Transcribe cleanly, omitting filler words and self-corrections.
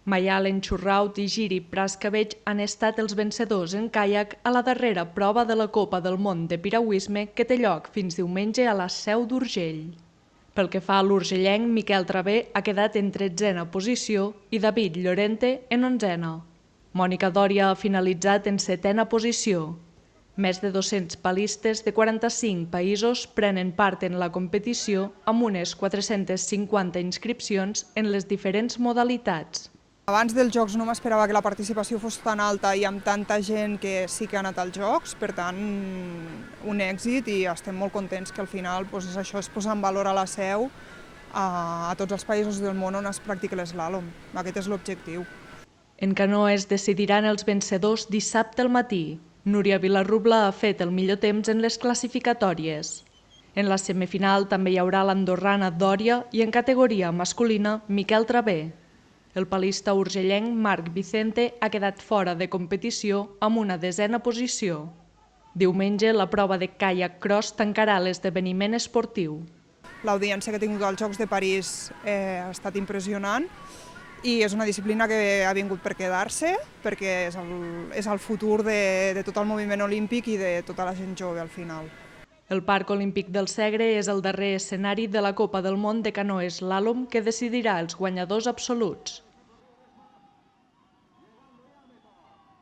Mayalen Churraut i Giri Prascavech han estat els vencedors en caiac a la darrera prova de la Copa del Món de Piragüisme que té lloc fins diumenge a la Seu d'Urgell. Pel que fa a l'urgellenc, Miquel Travé ha quedat en 13a posició i David Llorente en 11a. Mònica Dòria ha finalitzat en 7a posició. Més de 200 palistes de 45 països prenen part en la competició amb unes 450 inscripcions en les diferents modalitats. Abans dels Jocs no m'esperava que la participació fos tan alta i amb tanta gent que sí que ha anat als Jocs, per tant, un èxit i estem molt contents que al final això es posa en valor a la Seu a tots els països del món on es practica l'eslàlom. Aquest és l'objectiu. En canoa es decidiran els vencedors dissabte al matí. Núria Vilarrubla ha fet el millor temps en les classificatòries. En la semifinal també hi haurà l'andorrana Dòria i en categoria masculina Miquel Travé. El palista urgellenc Marc Vicente ha quedat fora de competició amb una 10a posició. Diumenge, la prova de caiac cross tancarà l'esdeveniment esportiu. L'audiència que ha tingut als Jocs de París ha estat impressionant i és una disciplina que ha vingut per quedar-se, perquè és el futur de tot el moviment olímpic i de tota la gent jove al final. El Parc Olímpic del Segre és el darrer escenari de la Copa del Món de canoa eslàlom que decidirà els guanyadors absoluts.